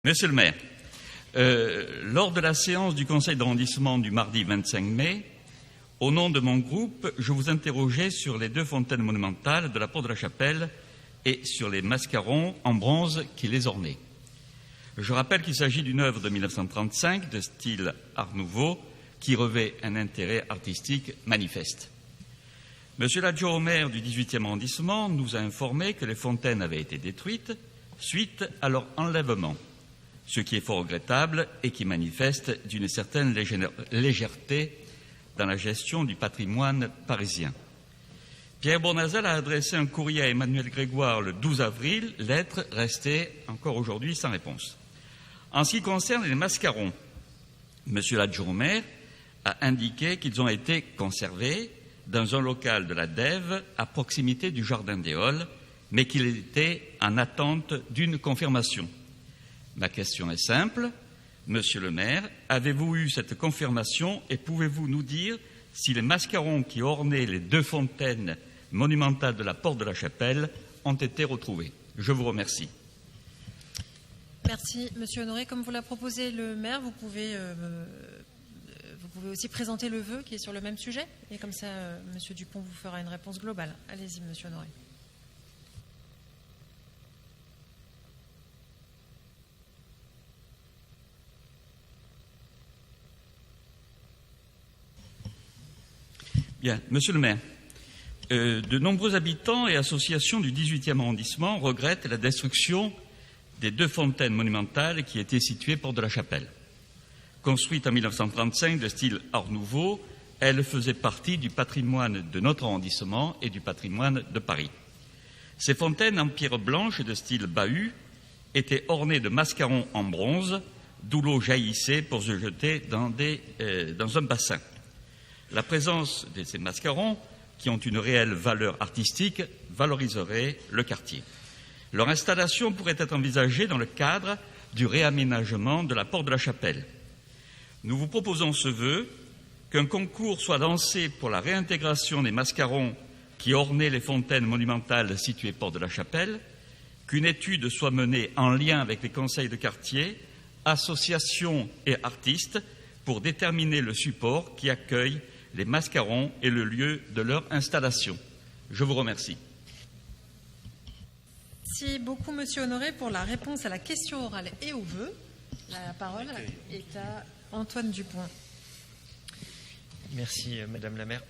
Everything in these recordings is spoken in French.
Monsieur le maire, lors de la séance du conseil d'arrondissement du mardi 25 mai, au nom de mon groupe, je vous interrogeais sur les deux fontaines monumentales de la porte de la Chapelle et sur les mascarons en bronze qui les ornaient. Je rappelle qu'il s'agit d'une œuvre de 1935 de style Art Nouveau qui revêt un intérêt artistique manifeste. Monsieur l'adjoint au maire du 18e arrondissement nous a informé que les fontaines avaient été détruites suite à leur enlèvement, ce qui est fort regrettable et qui manifeste d'une certaine légèreté dans la gestion du patrimoine parisien. Pierre Bournazel a adressé un courrier à Emmanuel Grégoire le 12 avril, lettre restée encore aujourd'hui sans réponse. En ce qui concerne les mascarons, monsieur l'adjoint au maire a indiqué qu'ils ont été conservés dans un local de la DEV à proximité du Jardin des Halles, mais qu'il était en attente d'une confirmation. Ma question est simple. Monsieur le maire, avez-vous eu cette confirmation et pouvez-vous nous dire si les mascarons qui ornaient les deux fontaines monumentales de la porte de la Chapelle ont été retrouvés? Je vous remercie. Merci, monsieur Honoré. Comme vous l'a proposé le maire, vous pouvez aussi présenter le vœu qui est sur le même sujet. Et comme ça, monsieur Dupont vous fera une réponse globale. Allez-y, monsieur Honoré. Bien, monsieur le maire, de nombreux habitants et associations du 18e arrondissement regrettent la destruction des deux fontaines monumentales qui étaient situées porte de la Chapelle. Construites en 1935 de style Art Nouveau, elles faisaient partie du patrimoine de notre arrondissement et du patrimoine de Paris. Ces fontaines en pierre blanche de style bahut étaient ornées de mascarons en bronze, d'où l'eau jaillissait pour se jeter dans un bassin. La présence de ces mascarons, qui ont une réelle valeur artistique, valoriserait le quartier. Leur installation pourrait être envisagée dans le cadre du réaménagement de la porte de la Chapelle. Nous vous proposons ce vœu, qu'un concours soit lancé pour la réintégration des mascarons qui ornaient les fontaines monumentales situées porte de la Chapelle, qu'une étude soit menée en lien avec les conseils de quartier, associations et artistes pour déterminer le support qui accueille les mascarons et le lieu de leur installation. Je vous remercie. Merci beaucoup, monsieur Honoré, pour la réponse à la question orale et au vœu. La parole est à Antoine Dupont. Merci, madame la maire.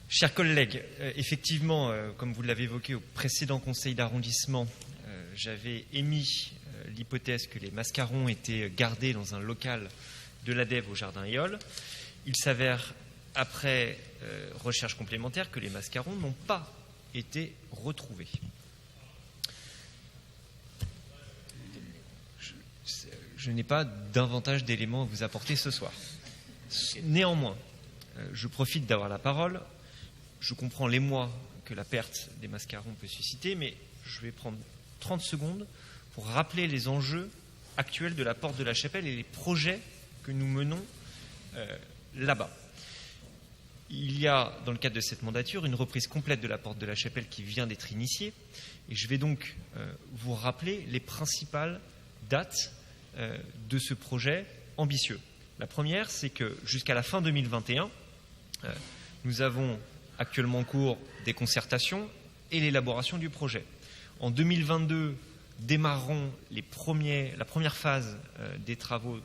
Chers collègues, effectivement, comme vous l'avez évoqué au précédent conseil d'arrondissement, j'avais émis l'hypothèse que les mascarons étaient gardés dans un local de la DEV au Jardin des Halles. Il s'avère, après recherche complémentaire, que les mascarons n'ont pas été retrouvés. Je n'ai pas davantage d'éléments à vous apporter ce soir. Néanmoins, je profite d'avoir la parole. Je comprends l'émoi que la perte des mascarons peut susciter, mais je vais prendre 30 secondes pour rappeler les enjeux actuels de la porte de la Chapelle et les projets que nous menons là-bas. Il y a, dans le cadre de cette mandature, une reprise complète de la porte de la Chapelle qui vient d'être initiée. Et je vais donc vous rappeler les principales dates de ce projet ambitieux. La première, c'est que jusqu'à la fin 2021, nous avons actuellement en cours des concertations et l'élaboration du projet. En 2022, démarreront la première phase des travaux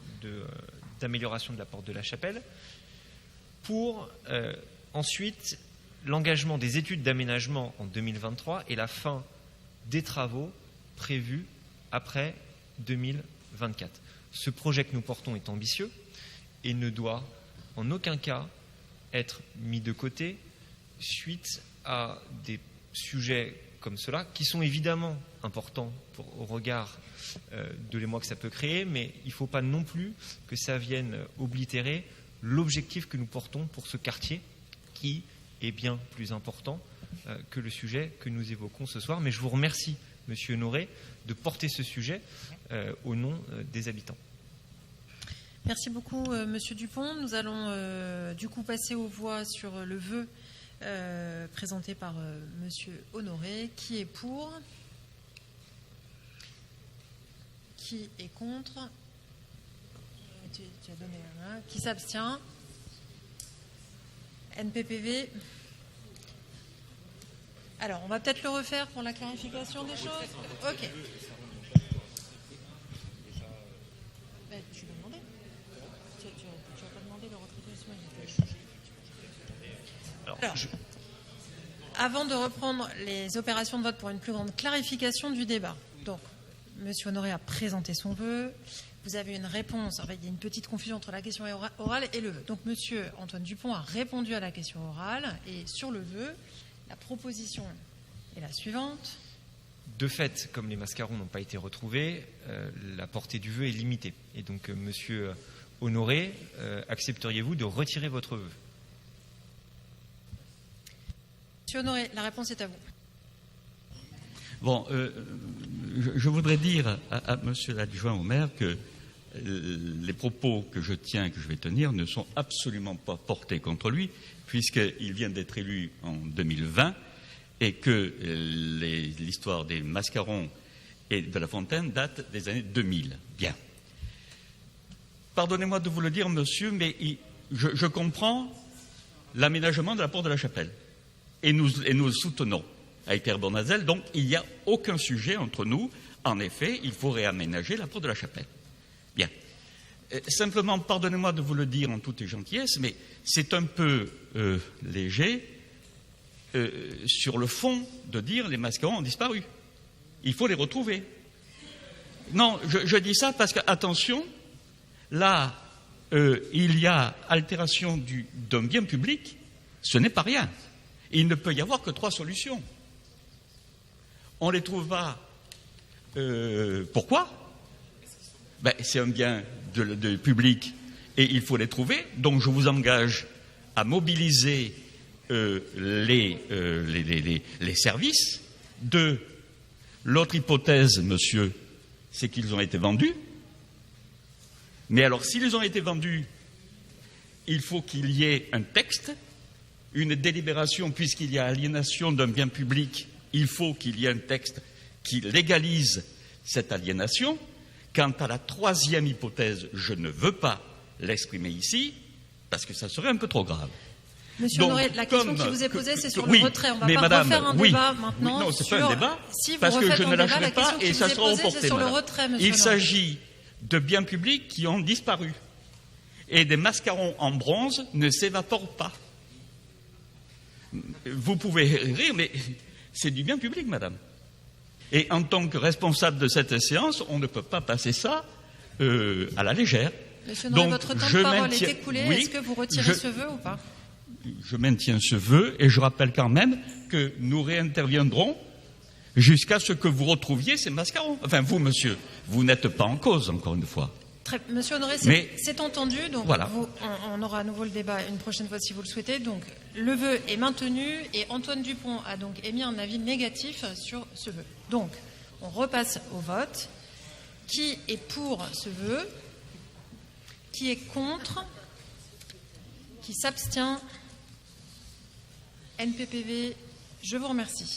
d'amélioration de la porte de la Chapelle, pour ensuite l'engagement des études d'aménagement en 2023 et la fin des travaux prévus après 2024. Ce projet que nous portons est ambitieux et ne doit en aucun cas être mis de côté suite à des sujets comme cela, qui sont évidemment importants au regard de l'émoi que ça peut créer, mais il ne faut pas non plus que ça vienne oblitérer l'objectif que nous portons pour ce quartier, qui est bien plus important que le sujet que nous évoquons ce soir. Mais je vous remercie, monsieur Honoré, de porter ce sujet au nom des habitants. Merci beaucoup, monsieur Dupont. Nous allons du coup passer aux voix sur le vœu présenté par monsieur Honoré. Qui est pour? Qui est contre? Tu as donné un. Qui s'abstient? NPPV. Alors, on va peut-être le refaire pour la clarification des choses. Ok. Ben, tu l'as demandé. Tu n'as pas demandé le retrait de ce. Alors, avant de reprendre les opérations de vote pour une plus grande clarification du débat, donc, M. Honoré a présenté son vœu. Vous avez une réponse. Enfin, il y a une petite confusion entre la question orale et le vœu. Donc, M. Antoine Dupont a répondu à la question orale. Et sur le vœu, la proposition est la suivante. De fait, comme les mascarons n'ont pas été retrouvés, la portée du vœu est limitée. Et donc, Monsieur Honoré, accepteriez-vous de retirer votre vœu? Monsieur Honoré, la réponse est à vous. Bon, je voudrais dire à Monsieur l'adjoint au maire que les propos que je tiens et que je vais tenir ne sont absolument pas portés contre lui, puisqu'il vient d'être élu en 2020 et que l'histoire des mascarons et de La Fontaine date des années 2000. Bien. Pardonnez-moi de vous le dire, monsieur, mais je comprends l'aménagement de la porte de la chapelle. Et nous le soutenons avec Pierre Bournazel. Donc, il n'y a aucun sujet entre nous. En effet, il faut réaménager la porte de la chapelle. Bien. Simplement, pardonnez-moi de vous le dire en toute gentillesse, mais c'est un peu léger sur le fond de dire les mascarons ont disparu. Il faut les retrouver. Non, je dis ça parce que, attention, là, il y a altération d'un bien public, ce n'est pas rien. Il ne peut y avoir que 3 solutions. On les trouve pas. Pourquoi? Ben, c'est un bien de public et il faut les trouver. Donc je vous engage à mobiliser les services. L'autre hypothèse, monsieur, c'est qu'ils ont été vendus. Mais alors, s'ils ont été vendus, il faut qu'il y ait un texte, une délibération, puisqu'il y a aliénation d'un bien public, il faut qu'il y ait un texte qui légalise cette aliénation. Quant à la 3e hypothèse, je ne veux pas l'exprimer ici, parce que ça serait un peu trop grave. Monsieur Honoré, la question qui vous est posée, c'est sur le retrait. On ne va pas madame, refaire un débat maintenant. Non, ce n'est pas un débat, si vous parce que je ne lâcherai la pas et ça sera reporté. Sur le retrait, monsieur Il Honoré. s'agit de biens publics qui ont disparu. Et des mascarons en bronze ne s'évaporent pas. Vous pouvez rire, mais c'est du bien public, madame. Et en tant que responsable de cette séance, on ne peut pas passer ça à la légère. Monsieur Honoré, votre temps de parole est écoulé. Oui, est-ce que vous retirez ce vœu ou pas? Je maintiens ce vœu et je rappelle quand même que nous réinterviendrons jusqu'à ce que vous retrouviez ces mascarons. Enfin, vous, monsieur, vous n'êtes pas en cause, encore une fois. Monsieur Honoré, c'est entendu. Donc voilà. On aura à nouveau le débat une prochaine fois si vous le souhaitez. Donc le vœu est maintenu et Antoine Dupont a donc émis un avis négatif sur ce vœu. Donc on repasse au vote. Qui est pour ce vœu? Qui est contre? Qui s'abstient? NPPV, je vous remercie.